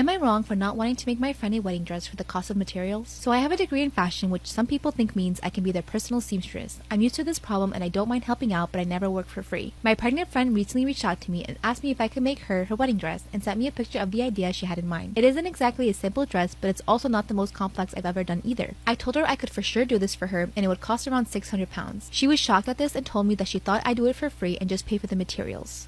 Am I wrong for not wanting to make my friend a wedding dress for the cost of materials? So I have a degree in fashion, which some people think means I can be their personal seamstress. I'm used to this problem and I don't mind helping out, but I never work for free. My pregnant friend recently reached out to me and asked me if I could make her wedding dress and sent me a picture of the idea she had in mind. It isn't exactly a simple dress, but it's also not the most complex I've ever done either. I told her I could for sure do this for her and it would cost around 600 pounds. She was shocked at this and told me that she thought I'd do it for free and just pay for the materials.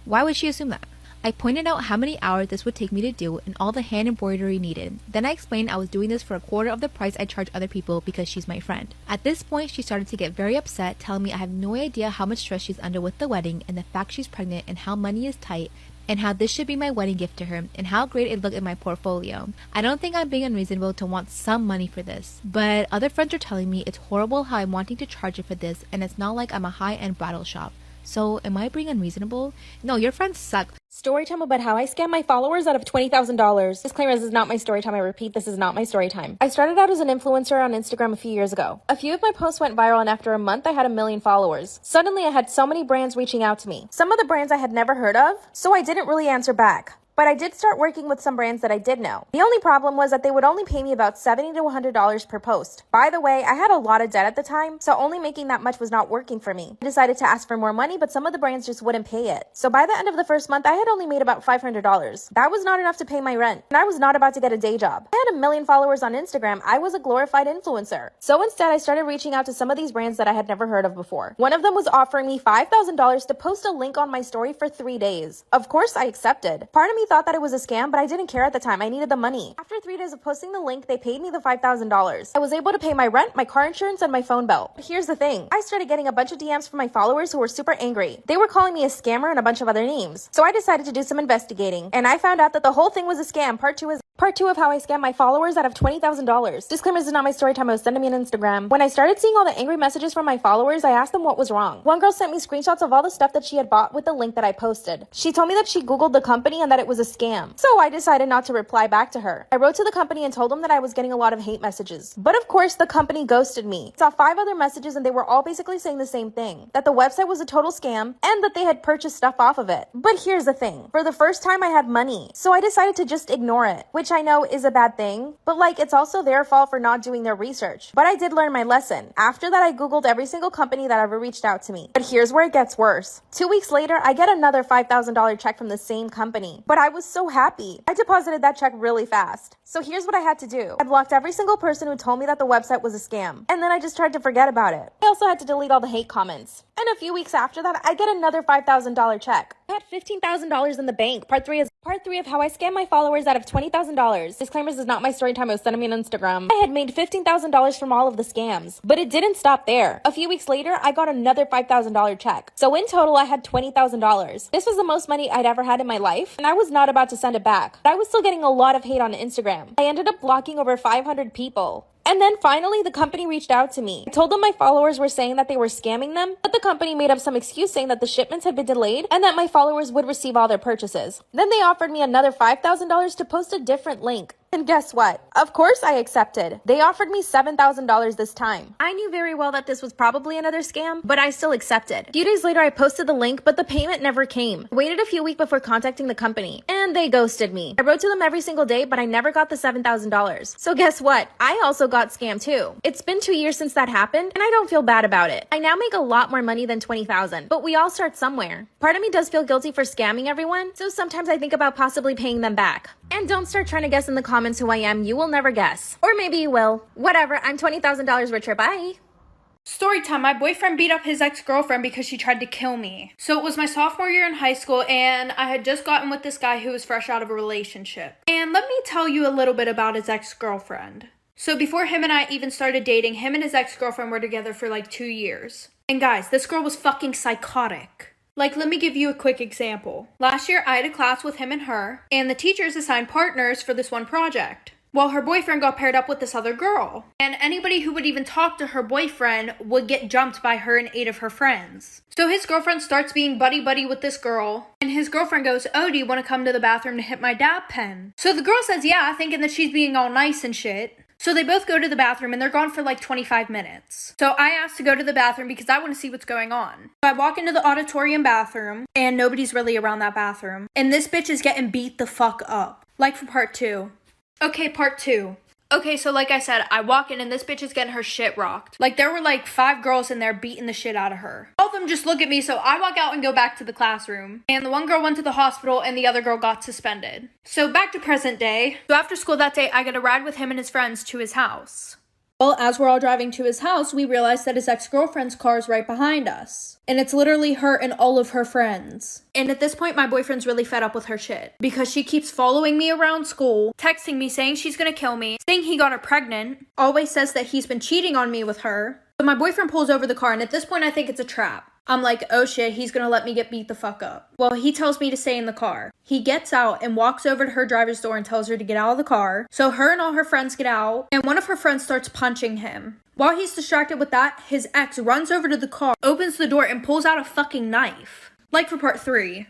Why would she assume that? I pointed out how many hours this would take me to do and all the hand embroidery needed. Then I explained I was doing this for a quarter of the price I charge other people because she's my friend. At this point, she started to get very upset, telling me I have no idea how much stress she's under with the wedding and the fact she's pregnant and how money is tight and how this should be my wedding gift to her and how great it looked in my portfolio. I don't think I'm being unreasonable to want some money for this, but other friends are telling me it's horrible how I'm wanting to charge her for this and it's not like I'm a high-end bridal shop. So, am I being unreasonable? No, your friends suck. Storytime about how I scam my followers out of $20,000. Disclaimer, this is not my story time. I repeat, this is not my story time. I started out as an influencer on Instagram a few years ago. A few of my posts went viral and after a month I had 1 million followers. Suddenly I had so many brands reaching out to me. Some of the brands I had never heard of, so I didn't really answer back. But I did start working with some brands that I did know. The only problem was that they would only pay me about $70 to $100 per post. By the way, I had a lot of debt at the time, so only making that much was not working for me. I decided to ask for more money, but some of the brands just wouldn't pay it. So by the end of the first month, I had only made about $500. That was not enough to pay my rent, and I was not about to get a day job. I had 1 million followers on Instagram. I was a glorified influencer. So instead, I started reaching out to some of these brands that I had never heard of before. One of them was offering me $5,000 to post a link on my story for 3 days. Of course, I accepted. Part of me thought that it was a scam, but I didn't care at the time. I needed the money. After 3 days of posting the link, they paid me the $5,000. I was able to pay my rent, my car insurance, and my phone bill. But here's the thing. I started getting a bunch of DMs from my followers who were super angry. They were calling me a scammer and a bunch of other names. So I decided to do some investigating, and I found out that the whole thing was a scam. Part two of how I scammed my followers out of $20,000. Disclaimer, this is not my story time. I was sending me an Instagram. When I started seeing all the angry messages from my followers, I asked them what was wrong. One girl sent me screenshots of all the stuff that she had bought with the link that I posted. She told me that she Googled the company and that it was a scam. So I decided not to reply back to her. I wrote to the company and told them that I was getting a lot of hate messages. But of course, the company ghosted me. I saw 5 other messages and they were all basically saying the same thing. That the website was a total scam and that they had purchased stuff off of it. But here's the thing. For the first time, I had money. So I decided to just ignore it, which I know is a bad thing, but it's also their fault for not doing their research. But I did learn my lesson. After that, I Googled every single company that ever reached out to me. But here's where it gets worse. 2 weeks later, I get another $5,000 check from the same company. But I was so happy. I deposited that check really fast. So here's what I had to do. I blocked every single person who told me that the website was a scam. And then I just tried to forget about it. I also had to delete all the hate comments. And a few weeks after that, I get another $5,000 check. I had $15,000 in the bank. Part three of how I scam my followers out of $20,000. Disclaimers, is not my story time. It was sending me on Instagram. I had made $15,000 from all of the scams, but it didn't stop there. A few weeks later, I got another $5,000 check. So in total, I had $20,000. This was the most money I'd ever had in my life, and I was not about to send it back. But I was still getting a lot of hate on Instagram. I ended up blocking over 500 people. And then finally, the company reached out to me. I told them my followers were saying that they were scamming them, but the company made up some excuse saying that the shipments had been delayed and that my followers would receive all their purchases. Then they offered me another $5,000 to post a different link. And guess what? Of course I accepted. They offered me $7,000 this time. I knew very well that this was probably another scam, but I still accepted. A few days later, I posted the link, but the payment never came. I waited a few weeks before contacting the company, and they ghosted me. I wrote to them every single day, but I never got the $7,000. So guess what? I also got scammed too. It's been 2 years since that happened, and I don't feel bad about it. I now make a lot more money than $20,000, but we all start somewhere. Part of me does feel guilty for scamming everyone, so sometimes I think about possibly paying them back. And don't start trying to guess in the comments who I am. You will never guess. Or maybe you will. Whatever, I'm $20,000 richer. Bye. Storytime, my boyfriend beat up his ex-girlfriend because she tried to kill me. So it was my sophomore year in high school and I had just gotten with this guy who was fresh out of a relationship. And let me tell you a little bit about his ex-girlfriend. So before him and I even started dating, him and his ex-girlfriend were together for 2 years. And guys, this girl was fucking psychotic. Let me give you a quick example. Last year, I had a class with him and her, and the teachers assigned partners for this one project. Well, her boyfriend got paired up with this other girl, and anybody who would even talk to her boyfriend would get jumped by her and 8 of her friends. So his girlfriend starts being buddy-buddy with this girl, and his girlfriend goes, "Oh, do you want to come to the bathroom to hit my dab pen?" So the girl says, yeah, thinking that she's being all nice and shit. So they both go to the bathroom and they're gone for 25 minutes. So I asked to go to the bathroom because I want to see what's going on. So I walk into the auditorium bathroom and nobody's really around that bathroom. And this bitch is getting beat the fuck up. Like for part 2. Okay, part 2. Okay, so like I said, I walk in and this bitch is getting her shit rocked. Like, there were like 5 girls in there beating the shit out of her. All of them just look at me, so I walk out and go back to the classroom. And the one girl went to the hospital and the other girl got suspended. So back to present day. So after school that day, I get a ride with him and his friends to his house. Well, as we're all driving to his house, we realize that his ex-girlfriend's car is right behind us. And it's literally her and all of her friends. And at this point, my boyfriend's really fed up with her shit. Because she keeps following me around school, texting me saying she's gonna kill me, saying he got her pregnant, always says that he's been cheating on me with her. So my boyfriend pulls over the car, and at this point, I think it's a trap. I'm like, oh shit, he's gonna let me get beat the fuck up. Well, he tells me to stay in the car. He gets out and walks over to her driver's door and tells her to get out of the car. So her and all her friends get out, and one of her friends starts punching him. While he's distracted with that, his ex runs over to the car, opens the door, and pulls out a fucking knife. Like for part 3.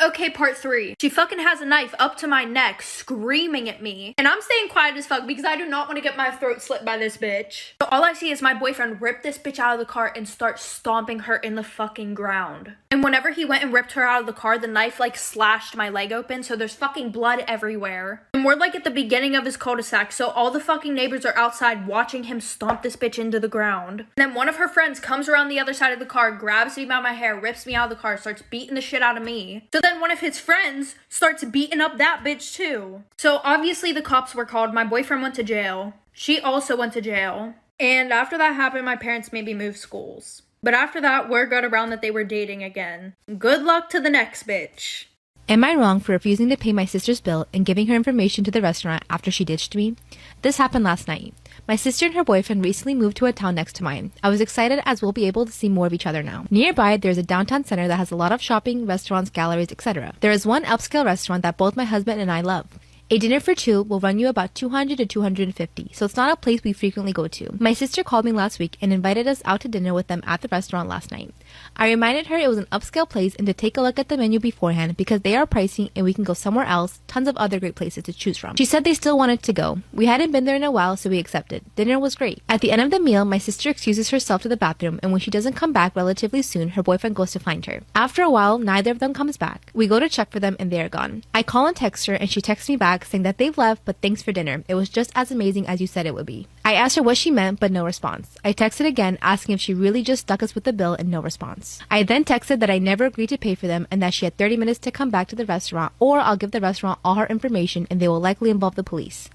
Okay, part 3. She fucking has a knife up to my neck, screaming at me. And I'm staying quiet as fuck because I do not want to get my throat slit by this bitch. So all I see is my boyfriend rip this bitch out of the car and start stomping her in the fucking ground. And whenever he went and ripped her out of the car, the knife like slashed my leg open, so there's fucking blood everywhere. And we're like at the beginning of his cul-de-sac, so all the fucking neighbors are outside watching him stomp this bitch into the ground. And then one of her friends comes around the other side of the car, grabs me by my hair, rips me out of the car, starts beating the shit out of me. So then one of his friends starts beating up that bitch too. So obviously the cops were called. My boyfriend went to jail. She also went to jail. And after that happened, my parents made me move schools. But after that, word got around that they were dating again. Good luck to the next bitch. Am I wrong for refusing to pay my sister's bill and giving her information to the restaurant after she ditched me? This happened last night. My sister and her boyfriend recently moved to a town next to mine. I was excited as we'll be able to see more of each other now. Nearby, there's a downtown center that has a lot of shopping, restaurants, galleries, etc. There is one upscale restaurant that both my husband and I love. A dinner for 2 will run you about $200 to $250, so it's not a place we frequently go to. My sister called me last week and invited us out to dinner with them at the restaurant last night. I reminded her it was an upscale place and to take a look at the menu beforehand because they are pricey and we can go somewhere else, tons of other great places to choose from. She said they still wanted to go. We hadn't been there in a while, so we accepted. Dinner was great. At the end of the meal, my sister excuses herself to the bathroom, and when she doesn't come back relatively soon, her boyfriend goes to find her. After a while, neither of them comes back. We go to check for them and they are gone. I call and text her and she texts me back saying that they've left, but thanks for dinner. It was just as amazing as you said it would be. I asked her what she meant, but no response. I texted again asking if she really just stuck us with the bill and no response. I then texted that I never agreed to pay for them and that she had 30 minutes to come back to the restaurant, or I'll give the restaurant all her information and they will likely involve the police.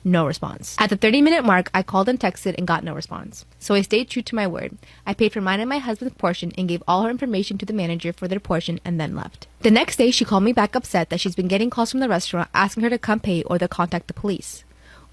No response. At the 30-minute mark, I called and texted and got no response. So I stayed true to my word. I paid for mine and my husband's portion and gave all her information to the manager for their portion and then left. The next day, she called me back upset that she's been getting calls from the restaurant asking her to come pay or they'll contact the police.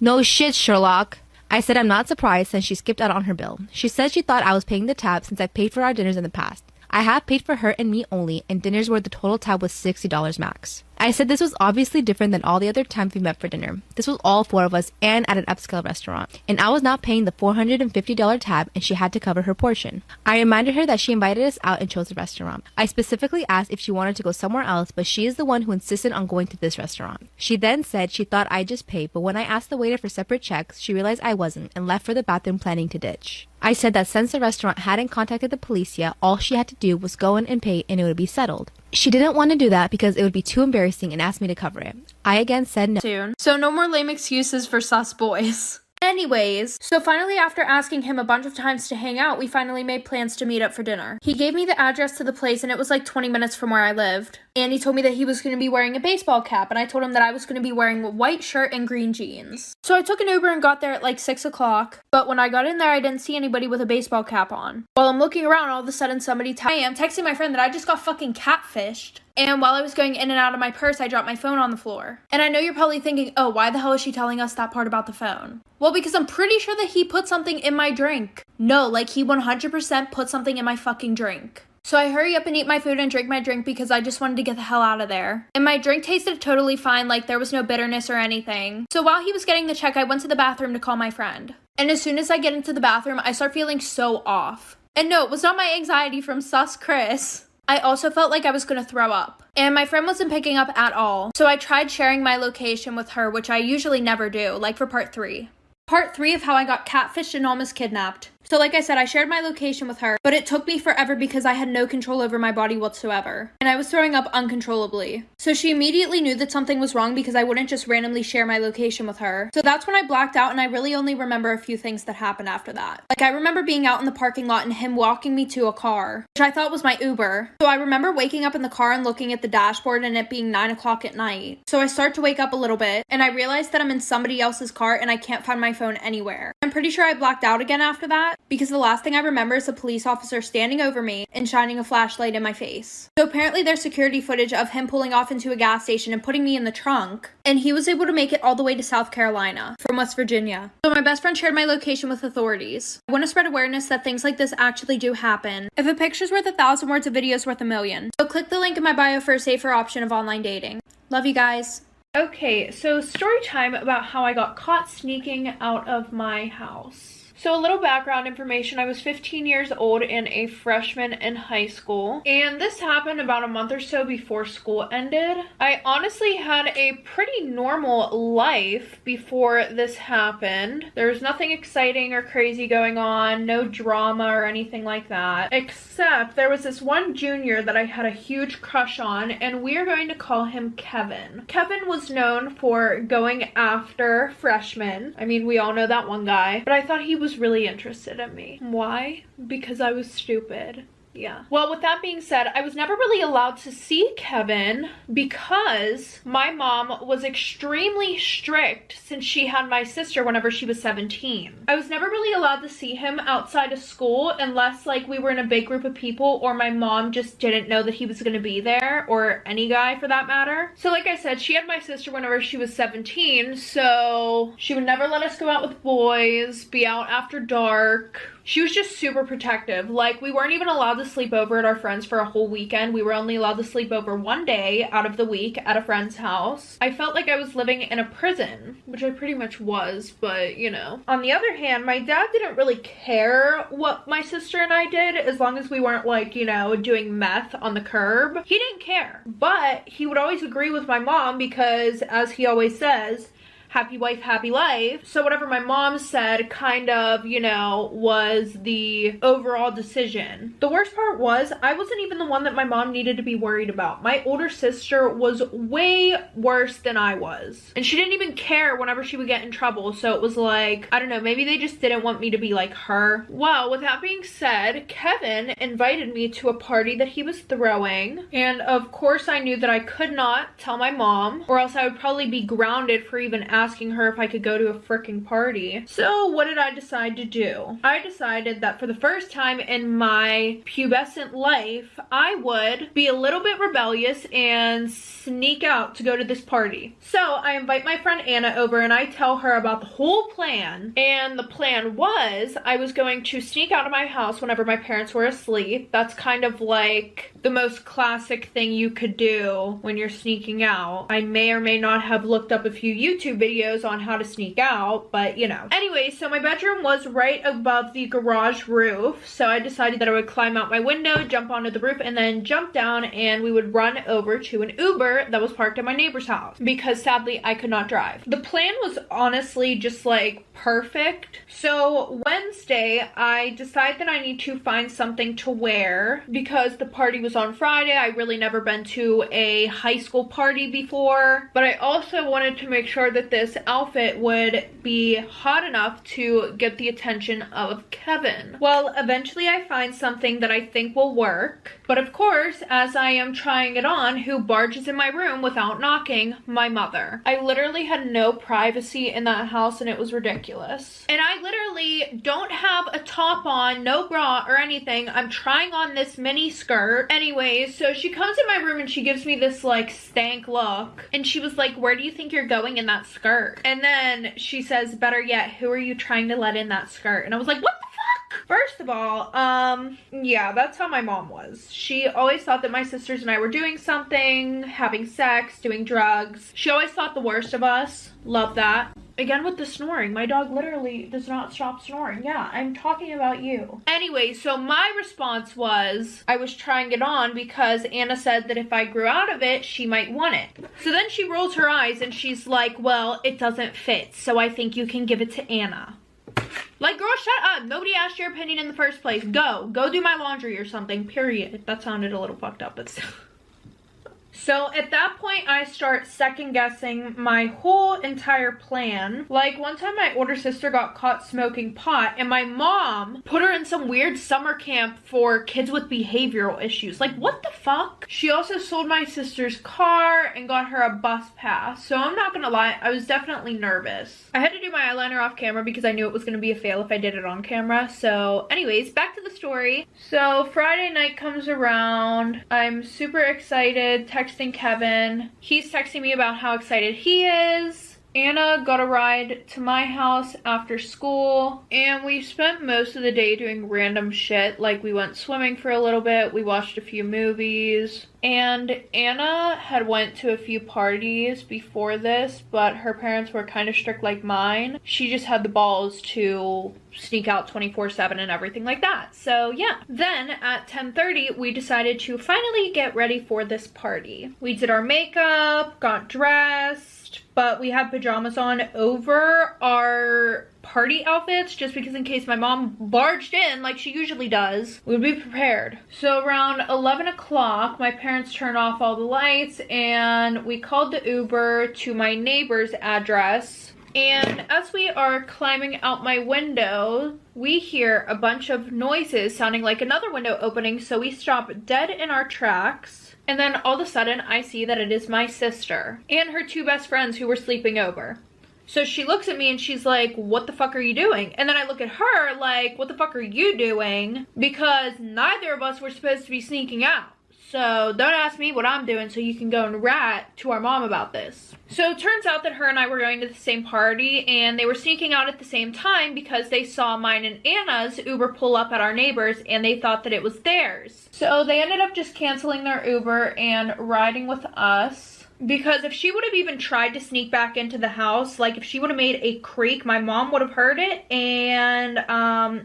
No shit, Sherlock. I said I'm not surprised since she skipped out on her bill. She said she thought I was paying the tab since I paid for our dinners in the past. I have paid for her and me only, and dinners where the total tab was $60 max. I said this was obviously different than all the other times we met for dinner. This was all 4 of us and at an upscale restaurant, and I was not paying the $450 tab and she had to cover her portion. I reminded her that she invited us out and chose the restaurant. I specifically asked if she wanted to go somewhere else, but she is the one who insisted on going to this restaurant. She then said she thought I just paid, but when I asked the waiter for separate checks, she realized I wasn't and left for the bathroom planning to ditch. I said that since the restaurant hadn't contacted the police yet, all she had to do was go in and pay and it would be settled. She didn't want to do that because it would be too embarrassing and asked me to cover it. I again said no. Soon. So no more lame excuses for sus boys. Anyways, so finally after asking him a bunch of times to hang out, we finally made plans to meet up for dinner. He gave me the address to the place and it was like 20 minutes from where I lived. And he told me that he was going to be wearing a baseball cap and I told him that I was going to be wearing a white shirt and green jeans. So I took an Uber and got there at like 6 o'clock. But when I got in there, I didn't see anybody with a baseball cap on. While I'm looking around, all of a sudden somebody I'm texting my friend that I just got fucking catfished. And while I was going in and out of my purse, I dropped my phone on the floor. And I know you're probably thinking, oh, why the hell is she telling us that part about the phone? Well, because I'm pretty sure that he put something in my drink. No, like he 100% put something in my fucking drink. So I hurry up and eat my food and drink my drink because I just wanted to get the hell out of there. And my drink tasted totally fine, like there was no bitterness or anything. So while he was getting the check, I went to the bathroom to call my friend. And as soon as I get into the bathroom, I start feeling so off. And no, it was not my anxiety from sus Chris. I also felt like I was going to throw up. And my friend wasn't picking up at all. So I tried sharing my location with her, which I usually never do, like for part 3. Part 3 of how I got catfished and almost kidnapped. So like I said, I shared my location with her, but it took me forever because I had no control over my body whatsoever. And I was throwing up uncontrollably. So she immediately knew that something was wrong because I wouldn't just randomly share my location with her. So that's when I blacked out, and I really only remember a few things that happened after that. Like, I remember being out in the parking lot and him walking me to a car, which I thought was my Uber. So I remember waking up in the car and looking at the dashboard and it being 9 o'clock at night. So I start to wake up a little bit and I realize that I'm in somebody else's car and I can't find my phone anywhere. I'm pretty sure I blacked out again after that because the last thing I remember is a police officer standing over me and shining a flashlight in my face. So apparently there's security footage of him pulling off into a gas station and putting me in the trunk, and he was able to make it all the way to South Carolina from West Virginia. So my best friend shared my location with authorities. I want to spread awareness that things like this actually do happen. If a picture's worth 1,000 words, a video's worth 1,000,000. So click the link in my bio for a safer option of online dating. Love you guys. Okay, so story time about how I got caught sneaking out of my house. So a little background information, I was 15 years old and a freshman in high school, and this happened about a month or so before school ended. I honestly had a pretty normal life before this happened. There was nothing exciting or crazy going on, no drama or anything like that, except there was this one junior that I had a huge crush on, and we are going to call him Kevin. Kevin was known for going after freshmen. I mean, we all know that one guy, but I thought he was really interested in me. Why? Because I was stupid. Yeah. Well, with that being said, I was never really allowed to see Kevin because my mom was extremely strict since she had my sister whenever she was 17. I was never really allowed to see him outside of school unless like we were in a big group of people or my mom just didn't know that he was going to be there, or any guy for that matter. So like I said, she had my sister whenever she was 17, so she would never let us go out with boys, be out after dark. She was just super protective. Like, we weren't even allowed to sleep over at our friends for a whole weekend. We were only allowed to sleep over one day out of the week at a friend's house. I felt like I was living in a prison, which I pretty much was, but you know. On the other hand, my dad didn't really care what my sister and I did as long as we weren't like, you know, doing meth on the curb. He didn't care, but he would always agree with my mom because, as he always says, happy wife, happy life. So whatever my mom said kind of, you know, was the overall decision. The worst part was I wasn't even the one that my mom needed to be worried about. My older sister was way worse than I was. And she didn't even care whenever she would get in trouble. So it was like, I don't know, maybe they just didn't want me to be like her. Well, with that being said, Kevin invited me to a party that he was throwing. And of course I knew that I could not tell my mom, or else I would probably be grounded for even asking her if I could go to a freaking party. So what did I decide to do? I decided that for the first time in my pubescent life, I would be a little bit rebellious and sneak out to go to this party. So I invite my friend Anna over and I tell her about the whole plan. And the plan was I was going to sneak out of my house whenever my parents were asleep. That's kind of like the most classic thing you could do when you're sneaking out. I may or may not have looked up a few YouTube videos on how to sneak out, but you know. Anyway, so my bedroom was right above the garage roof, so I decided that I would climb out my window, jump onto the roof, and then jump down, and we would run over to an Uber that was parked at my neighbor's house, because sadly I could not drive. The plan was honestly just like perfect. So Wednesday, I decided that I need to find something to wear because the party was on Friday. I really never been to a high school party before, but I also wanted to make sure that this outfit would be hot enough to get the attention of Kevin. Well, eventually I find something that I think will work, but of course, as I am trying it on, who barges in my room without knocking? My mother. I literally had no privacy in that house and it was ridiculous. And I literally don't have a top on, no bra or anything. I'm trying on this mini skirt. Anyways, so she comes in my room and she gives me this like stank look. And she was like, where do you think you're going in that skirt? And then she says, better yet, who are you trying to let in that skirt? And I was like, what the fuck? First of all, yeah, that's how my mom was. She always thought that my sisters and I were doing something, having sex, doing drugs. She always thought the worst of us. Love that. Again with the snoring, my dog literally does not stop snoring. Yeah, I'm talking about you. Anyway, so my response was I was trying it on because Anna said that if I grew out of it, she might want it. So then she rolls her eyes and she's like, well, it doesn't fit, so I think you can give it to Anna. Like, girl, shut up. Nobody asked your opinion in the first place. Go do my laundry or something, period. That sounded a little fucked up, but still. So at that point, I start second guessing my whole entire plan. Like, one time my older sister got caught smoking pot and my mom put her in some weird summer camp for kids with behavioral issues. Like, what the fuck? She also sold my sister's car and got her a bus pass. So I'm not gonna lie, I was definitely nervous. I had to do my eyeliner off camera because I knew it was gonna be a fail if I did it on camera. So anyways, back to the story. So Friday night comes around. I'm super excited, texting Kevin. He's texting me about how excited he is. Anna got a ride to my house after school, and we spent most of the day doing random shit. Like, we went swimming for a little bit, we watched a few movies, and Anna had went to a few parties before this, but her parents were kind of strict like mine. She just had the balls to sneak out 24/7 and everything like that. So yeah. Then at 10:30, we decided to finally get ready for this party. We did our makeup, got dressed, but we had pajamas on over our party outfits just because in case my mom barged in like she usually does, we would be prepared. So around 11 o'clock, my parents turned off all the lights and we called the Uber to my neighbor's address. And as we are climbing out my window, we hear a bunch of noises sounding like another window opening, so we stop dead in our tracks. And then all of a sudden, I see that it is my sister and her two best friends who were sleeping over. So she looks at me and she's like, what the fuck are you doing? And then I look at her like, what the fuck are you doing? Because neither of us were supposed to be sneaking out. So don't ask me what I'm doing so you can go and rat to our mom about this. So it turns out that her and I were going to the same party and they were sneaking out at the same time because they saw mine and Anna's Uber pull up at our neighbor's and they thought that it was theirs. So they ended up just canceling their Uber and riding with us. Because if she would have even tried to sneak back into the house, like if she would have made a creak, my mom would have heard it and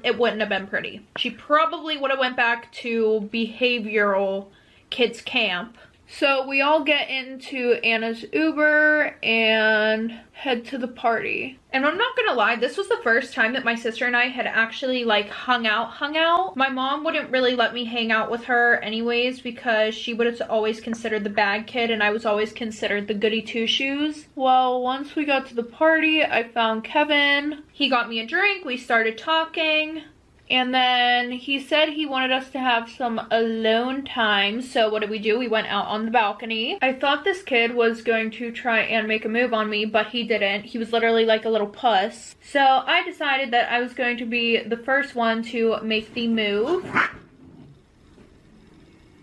it wouldn't have been pretty. She probably would have went back to behavioral kids camp. So we all get into Anna's Uber and head to the party. And I'm not gonna lie, this was the first time that my sister and I had actually like hung out. My mom wouldn't really let me hang out with her anyways because she would have always considered the bad kid and I was always considered the goody two-shoes. Well, once we got to the party, I found Kevin. He got me a drink, we started talking. And then he said he wanted us to have some alone time. So what did we do? We went out on the balcony. I thought this kid was going to try and make a move on me, but he didn't. He was literally like a little puss. So I decided that I was going to be the first one to make the move.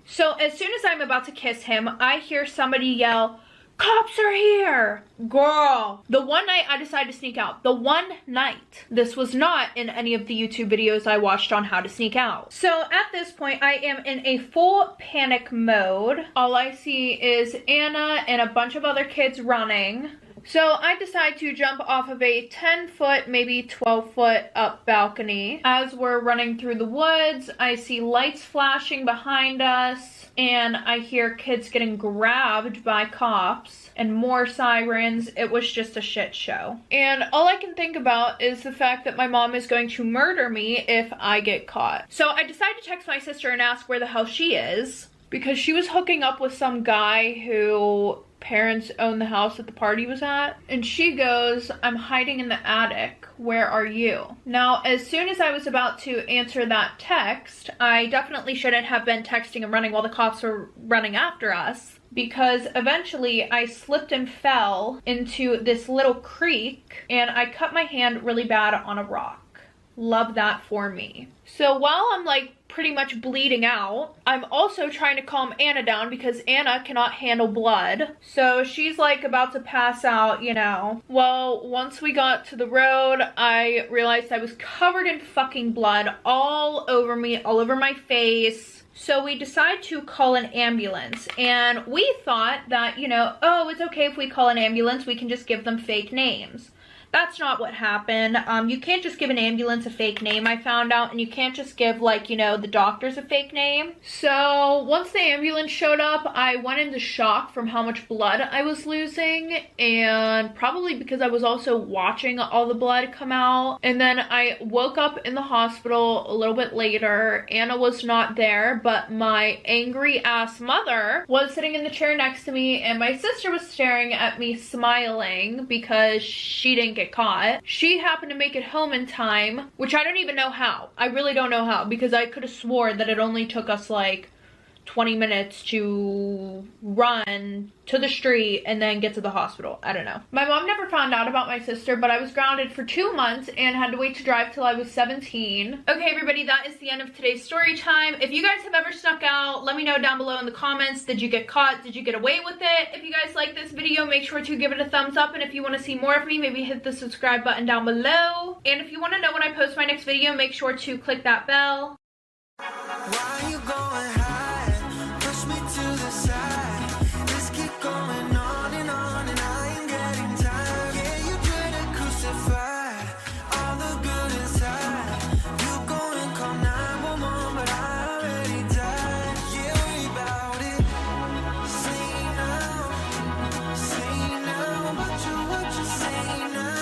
So as soon as I'm about to kiss him, I hear somebody yell, "Cops are here!" Girl, the one night I decided to sneak out. The one night. This was not in any of the YouTube videos I watched on how to sneak out. So at this point, I am in a full panic mode. All I see is Anna and a bunch of other kids running. So I decide to jump off of a 10-foot, maybe 12-foot up balcony. As we're running through the woods, I see lights flashing behind us, and I hear kids getting grabbed by cops and more sirens. It was just a shit show. And all I can think about is the fact that my mom is going to murder me if I get caught. So I decide to text my sister and ask where the hell she is, because she was hooking up with some guy who parents own the house that the party was at. And she goes, "I'm hiding in the attic. Where are you?" Now, as soon as I was about to answer that text, I definitely shouldn't have been texting and running while the cops were running after us, because eventually I slipped and fell into this little creek and I cut my hand really bad on a rock. Love that for me. So while I'm like pretty much bleeding out, I'm also trying to calm Anna down because Anna cannot handle blood. So she's like about to pass out, you know. Well, once we got to the road, I realized I was covered in fucking blood all over me, all over my face. So we decided to call an ambulance, and we thought that, you know, oh, it's okay if we call an ambulance, we can just give them fake names. That's not what happened. You can't just give an ambulance a fake name, I found out, and you can't just give, like, you know, the doctors a fake name. So once the ambulance showed up, I went into shock from how much blood I was losing, and probably because I was also watching all the blood come out. And then I woke up in the hospital a little bit later. Anna was not there, but my angry ass mother was sitting in the chair next to me, and my sister was staring at me smiling because she didn't get caught. She happened to make it home in time, which I don't even know how. I really don't know how, because I could have swore that it only took us like 20 minutes to run to the street and then get to the hospital. I don't know. My mom never found out about my sister, but I was grounded for 2 months and had to wait to drive till I was 17. Okay, everybody, that is the end of today's story time. If you guys have ever snuck out, let me know down below in the comments. Did you get caught? Did you get away with it? If you guys like this video, make sure to give it a thumbs up. And if you want to see more of me, maybe hit the subscribe button down below. And if you want to know when I post my next video, make sure to click that bell. Why are you going high? Push me to the side. Let's keep going on and I ain't getting tired. Yeah, you try to crucify all the good inside. You go and call 911, but I already died. Yeah, worry about it. Say now, what you say now?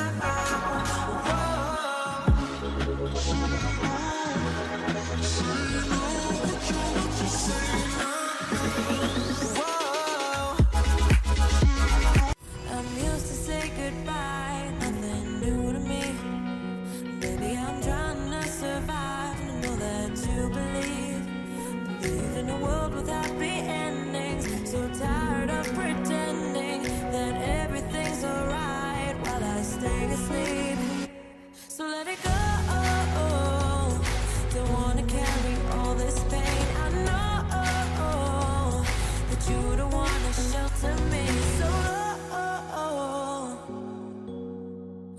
I'm used to say goodbye, nothing new to me. Baby, I'm trying to survive, and I know that you believe in a world with happy endings. So tired of pretending that everything's alright while I stay asleep. So let it go. Don't wanna carry all this pain. I know that you don't wanna shelter me. So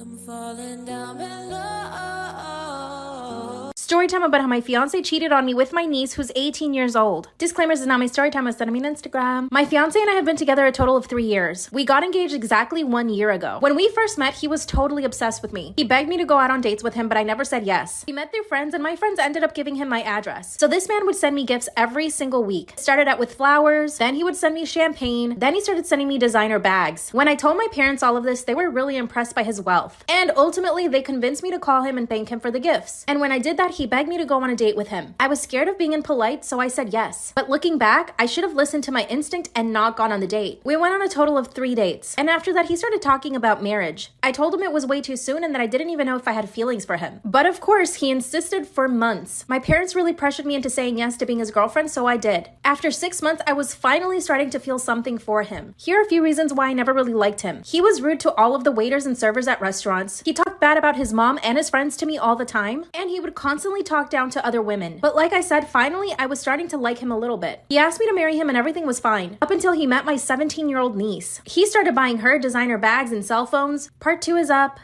I'm falling down below. Storytime about how my fiance cheated on me with my niece who's 18 years old. Disclaimers is not my storytime, I sent me on Instagram. My fiance and I have been together a total of 3 years. We got engaged exactly 1 year ago. When we first met, he was totally obsessed with me. He begged me to go out on dates with him, but I never said yes. We met through friends, and my friends ended up giving him my address. So this man would send me gifts every single week. Started out with flowers, then he would send me champagne, then he started sending me designer bags. When I told my parents all of this, they were really impressed by his wealth. And ultimately, they convinced me to call him and thank him for the gifts. And when I did that, he begged me to go on a date with him. I was scared of being impolite, so I said yes. But looking back, I should have listened to my instinct and not gone on the date. We went on a total of 3 dates. And after that, he started talking about marriage. I told him it was way too soon and that I didn't even know if I had feelings for him. But of course, he insisted for months. My parents really pressured me into saying yes to being his girlfriend, so I did. After 6 months, I was finally starting to feel something for him. Here are a few reasons why I never really liked him. He was rude to all of the waiters and servers at restaurants. He talked bad about his mom and his friends to me all the time. And he would constantly talk down to other women. But like I said, finally, I was starting to like him a little bit. He asked me to marry him and everything was fine, up until he met my 17-year-old niece. He started buying her designer bags and cell phones. Part 2 is up.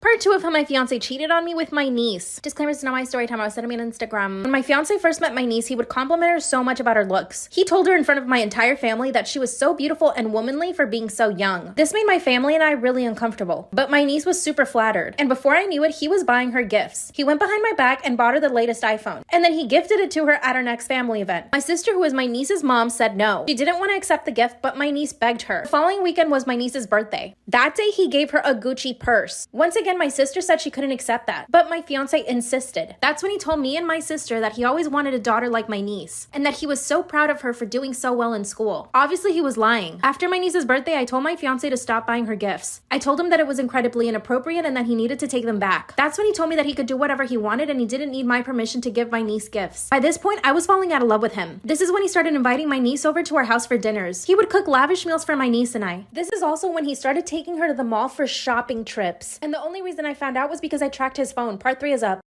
Part 2 of how my fiance cheated on me with my niece. Disclaimer, it's not my story time. I was sending me on Instagram. When my fiance first met my niece, he would compliment her so much about her looks. He told her in front of my entire family that she was so beautiful and womanly for being so young. This made my family and I really uncomfortable. But my niece was super flattered. And before I knew it, he was buying her gifts. He went behind my back and bought her the latest iPhone. And then he gifted it to her at our next family event. My sister, who is my niece's mom, said no. She didn't want to accept the gift, but my niece begged her. The following weekend was my niece's birthday. That day, he gave her a Gucci purse. Once again, my sister said she couldn't accept that, but my fiance insisted. That's when he told me and my sister that he always wanted a daughter like my niece, and that he was so proud of her for doing so well in school. Obviously, he was lying. After my niece's birthday, I told my fiance to stop buying her gifts. I told him that it was incredibly inappropriate and that he needed to take them back. That's when he told me that he could do whatever he wanted and he didn't need my permission to give my niece gifts. By this point, I was falling out of love with him. This is when he started inviting my niece over to our house for dinners. He would cook lavish meals for my niece and I. This is also when he started taking her to the mall for shopping trips. And the only reason I found out was because I tracked his phone. Part 3 is up.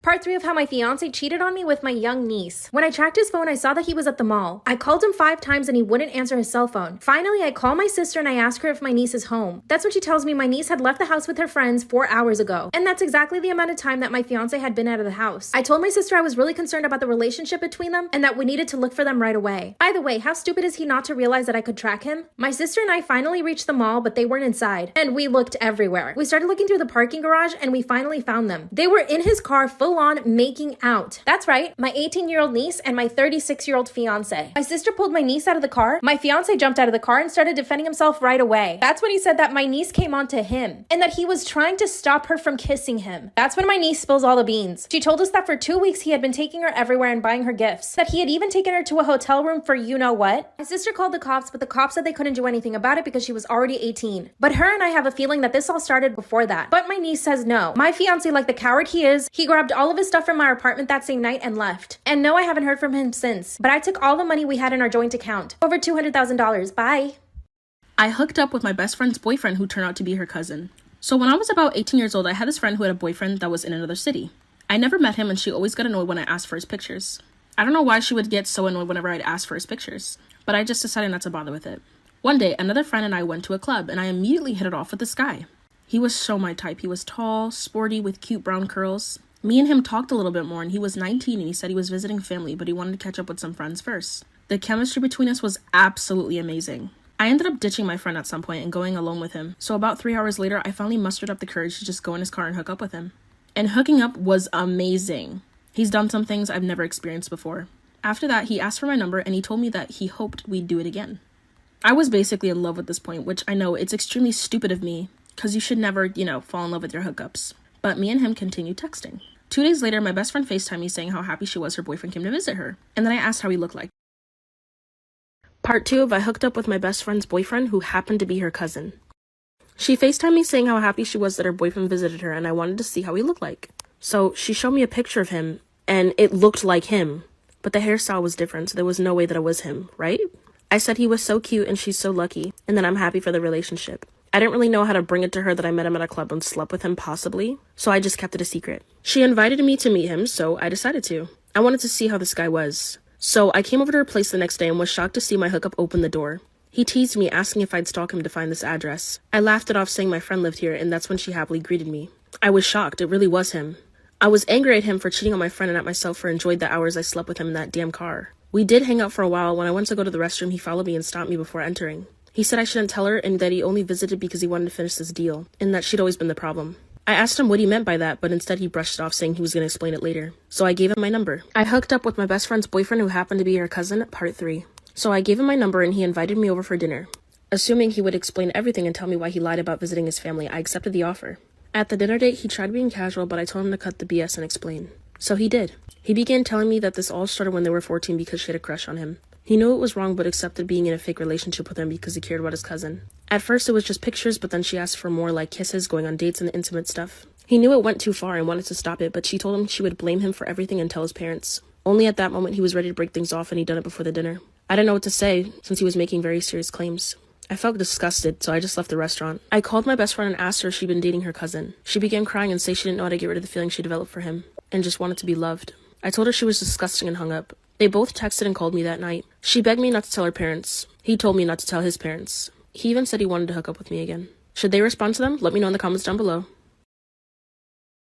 Part 3 of how my fiance cheated on me with my young niece. When I tracked his phone, I saw that he was at the mall. I called him 5 times and he wouldn't answer his cell phone. Finally, I call my sister and I ask her if my niece is home. That's when she tells me my niece had left the house with her friends 4 hours ago. And that's exactly the amount of time that my fiance had been out of the house. I told my sister I was really concerned about the relationship between them and that we needed to look for them right away. By the way, how stupid is he not to realize that I could track him? My sister and I finally reached the mall, but they weren't inside. And we looked everywhere. We started looking through the parking garage and we finally found them. They were in his car full on making out. That's right, my 18-year-old niece and my 36-year-old fiance. My sister pulled my niece out of the car. My fiance jumped out of the car and started defending himself right away. That's when he said that my niece came on to him and that he was trying to stop her from kissing him. That's when my niece spills all the beans. She told us that for 2 weeks he had been taking her everywhere and buying her gifts, that he had even taken her to a hotel room for you know what. My sister called the cops, but the cops said they couldn't do anything about it because she was already 18. But her and I have a feeling that this all started before that. But my niece says no. My fiance, like the coward he is, he grabbed all of his stuff from our apartment that same night and left. And no, I haven't heard from him since. But I took all the money we had in our joint account. Over $200,000. Bye. I hooked up with my best friend's boyfriend who turned out to be her cousin. So when I was about 18 years old, I had this friend who had a boyfriend that was in another city. I never met him and she always got annoyed when I asked for his pictures. I don't know why she would get so annoyed whenever I'd ask for his pictures, but I just decided not to bother with it. One day, another friend and I went to a club and I immediately hit it off with this guy. He was so my type. He was tall, sporty, with cute brown curls. Me and him talked a little bit more and he was 19 and he said he was visiting family, but he wanted to catch up with some friends first. The chemistry between us was absolutely amazing. I ended up ditching my friend at some point and going alone with him. So about 3 hours later, I finally mustered up the courage to just go in his car and hook up with him. And hooking up was amazing. He's done some things I've never experienced before. After that, he asked for my number and he told me that he hoped we'd do it again. I was basically in love at this point, which I know it's extremely stupid of me because you should never, fall in love with your hookups. But me and him continued texting. 2 days later, my best friend FaceTimed me saying how happy she was her boyfriend came to visit her. And then I asked how he looked like. Part 2 of I hooked up with my best friend's boyfriend who happened to be her cousin. She FaceTimed me saying how happy she was that her boyfriend visited her and I wanted to see how he looked like. So she showed me a picture of him and it looked like him, but the hairstyle was different, so there was no way that it was him, right? I said he was so cute and she's so lucky and that I'm happy for the relationship. I didn't really know how to bring it to her that I met him at a club and slept with him possibly, so I just kept it a secret. She invited me to meet him, so I decided to. I wanted to see how this guy was. So I came over to her place the next day and was shocked to see my hookup open the door. He teased me, asking if I'd stalk him to find this address. I laughed it off saying my friend lived here, and that's when she happily greeted me. I was shocked, it really was him. I was angry at him for cheating on my friend and at myself for enjoying the hours I slept with him in that damn car. We did hang out for a while. When I went to go to the restroom, he followed me and stopped me before entering. He said I shouldn't tell her and that he only visited because he wanted to finish this deal, and that she'd always been the problem. I asked him what he meant by that, but instead he brushed it off saying he was going to explain it later. So I gave him my number. I hooked up with my best friend's boyfriend who happened to be her cousin, part 3. So I gave him my number and he invited me over for dinner. Assuming he would explain everything and tell me why he lied about visiting his family, I accepted the offer. At the dinner date, he tried being casual, but I told him to cut the BS and explain. So he did. He began telling me that this all started when they were 14 because she had a crush on him. He knew it was wrong but accepted being in a fake relationship with him because he cared about his cousin. At first it was just pictures, but then she asked for more, like kisses, going on dates, and intimate stuff. He knew it went too far and wanted to stop it, but she told him she would blame him for everything and tell his parents. Only at that moment he was ready to break things off and he'd done it before the dinner. I didn't know what to say since he was making very serious claims. I felt disgusted, so I just left the restaurant. I called my best friend and asked her if she'd been dating her cousin. She began crying and said she didn't know how to get rid of the feeling she developed for him and just wanted to be loved. I told her she was disgusting and hung up. They both texted and called me that night. She begged me not to tell her parents. He told me not to tell his parents. He even said he wanted to hook up with me again. Should they respond to them? Let me know in the comments down below.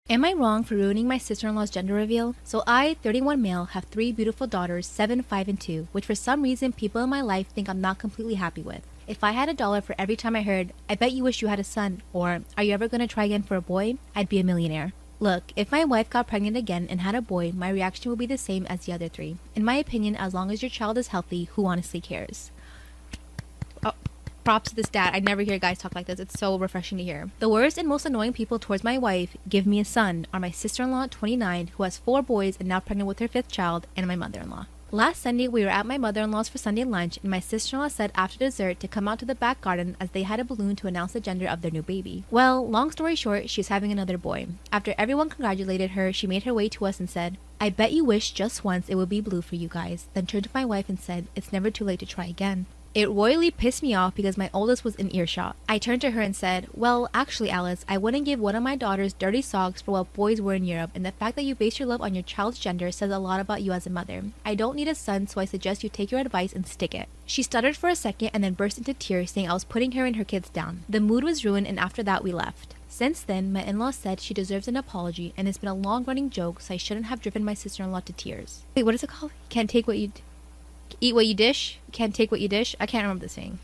Am I wrong for ruining my sister-in-law's gender reveal? So I, 31 male, have 3 beautiful daughters, 7, 5, and 2, which for some reason people in my life think I'm not completely happy with. If I had $1 for every time I heard, I bet you wish you had a son, or are you ever going to try again for a boy, I'd be a millionaire. Look, if my wife got pregnant again and had a boy, my reaction would be the same as the other 3. In my opinion, as long as your child is healthy, who honestly cares? Oh, props to this dad. I never hear guys talk like this. It's so refreshing to hear. The worst and most annoying people towards my wife, give me a son, are my sister-in-law, 29, who has 4 boys and now pregnant with her 5th child, and my mother-in-law. Last Sunday, we were at my mother-in-law's for Sunday lunch, and my sister-in-law said after dessert to come out to the back garden as they had a balloon to announce the gender of their new baby. Well, long story short, she's having another boy. After everyone congratulated her, she made her way to us and said, "I bet you wish just once it would be blue for you guys," then turned to my wife and said, "It's never too late to try again." It royally pissed me off because my oldest was in earshot. I turned to her and said, well, actually, Alice, I wouldn't give one of my daughters dirty socks for what boys wear in Europe, and the fact that you base your love on your child's gender says a lot about you as a mother. I don't need a son, so I suggest you take your advice and stick it. She stuttered for a second and then burst into tears, saying I was putting her and her kids down. The mood was ruined, and after that we left. Since then, my in-laws said she deserves an apology, and it's been a long-running joke, so I shouldn't have driven my sister-in-law to tears. Wait, what is it called? Can't take what you... Eat what you dish? Can't take what you dish? I can't remember the saying.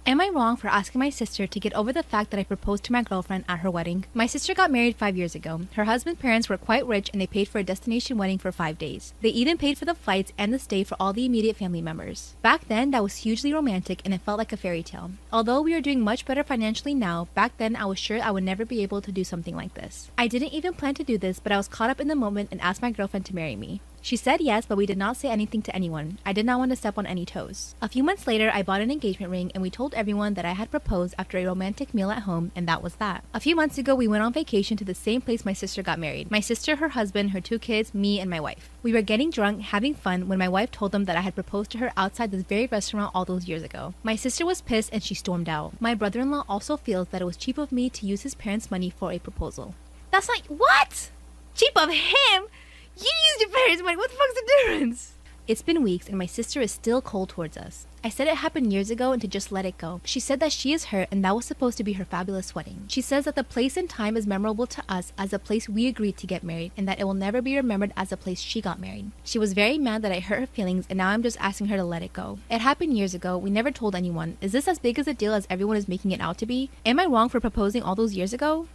Am I wrong for asking my sister to get over the fact that I proposed to my girlfriend at her wedding? My sister got married 5 years ago. Her husband's parents were quite rich and they paid for a destination wedding for 5 days. They even paid for the flights and the stay for all the immediate family members. Back then, that was hugely romantic and it felt like a fairy tale. Although we are doing much better financially now, back then I was sure I would never be able to do something like this. I didn't even plan to do this, but I was caught up in the moment and asked my girlfriend to marry me. She said yes, but we did not say anything to anyone. I did not want to step on any toes. A few months later, I bought an engagement ring and we told everyone that I had proposed after a romantic meal at home, and that was that. A few months ago, we went on vacation to the same place my sister got married. My sister, her husband, her 2 kids, me, and my wife. We were getting drunk, having fun, when my wife told them that I had proposed to her outside this very restaurant all those years ago. My sister was pissed and she stormed out. My brother-in-law also feels that it was cheap of me to use his parents' money for a proposal. That's not... What? Cheap of him? You used your parents' money. What the fuck's the difference? It's been weeks and my sister is still cold towards us. I said it happened years ago and to just let it go. She said that she is hurt and that was supposed to be her fabulous wedding. She says that the place and time is memorable to us as a place we agreed to get married and that it will never be remembered as a place she got married. She was very mad that I hurt her feelings and now I'm just asking her to let it go. It happened years ago. We never told anyone. Is this as big as a deal as everyone is making it out to be? Am I wrong for proposing all those years ago?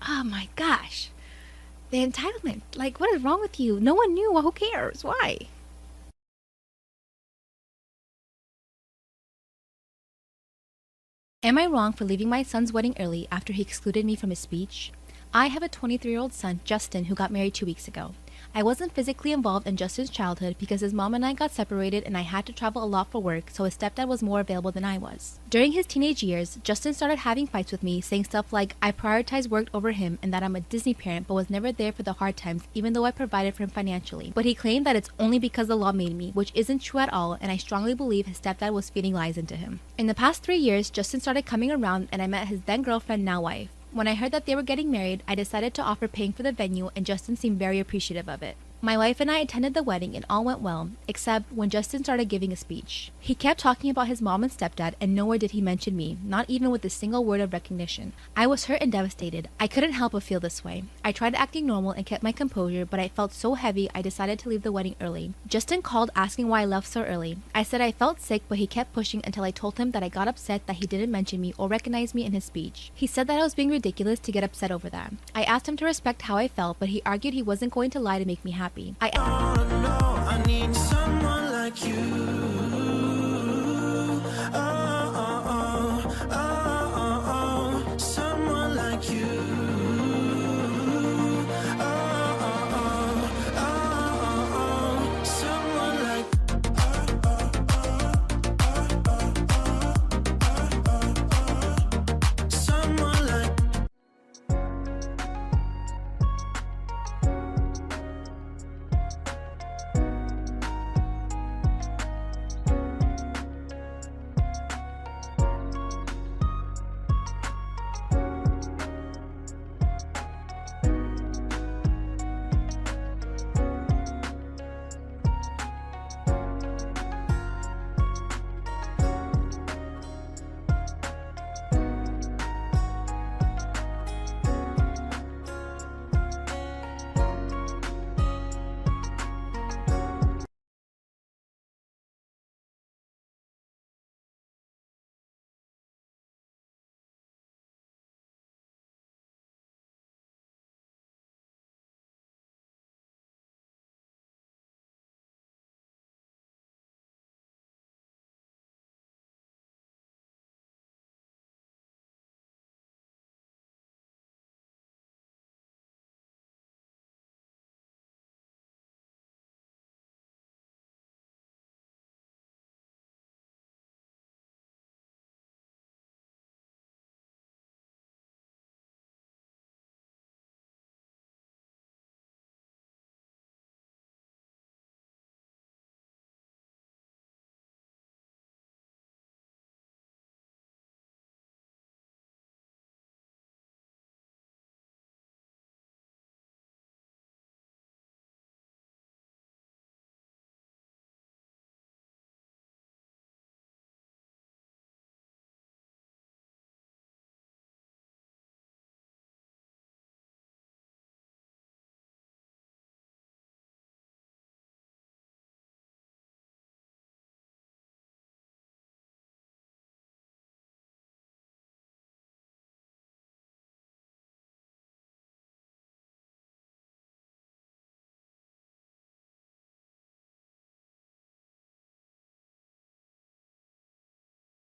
Oh my gosh. The entitlement. Like, what is wrong with you? No one knew. Well, who cares? Why? Am I wrong for leaving my son's wedding early after he excluded me from his speech? I have a 23-year-old son, Justin, who got married 2 weeks ago. I wasn't physically involved in Justin's childhood because his mom and I got separated and I had to travel a lot for work, so his stepdad was more available than I was. During his teenage years, Justin started having fights with me, saying stuff like I prioritize work over him and that I'm a Disney parent but was never there for the hard times even though I provided for him financially. But he claimed that it's only because the law made me, which isn't true at all, and I strongly believe his stepdad was feeding lies into him. In the past 3 years, Justin started coming around and I met his then girlfriend, now wife. When I heard that they were getting married, I decided to offer paying for the venue and Justin seemed very appreciative of it. My wife and I attended the wedding and all went well, except when Justin started giving a speech. He kept talking about his mom and stepdad and nowhere did he mention me, not even with a single word of recognition. I was hurt and devastated. I couldn't help but feel this way. I tried acting normal and kept my composure, but I felt so heavy I decided to leave the wedding early. Justin called asking why I left so early. I said I felt sick, but he kept pushing until I told him that I got upset that he didn't mention me or recognize me in his speech. He said that I was being ridiculous to get upset over that. I asked him to respect how I felt, but he argued he wasn't going to lie to make me happy. I need someone like you.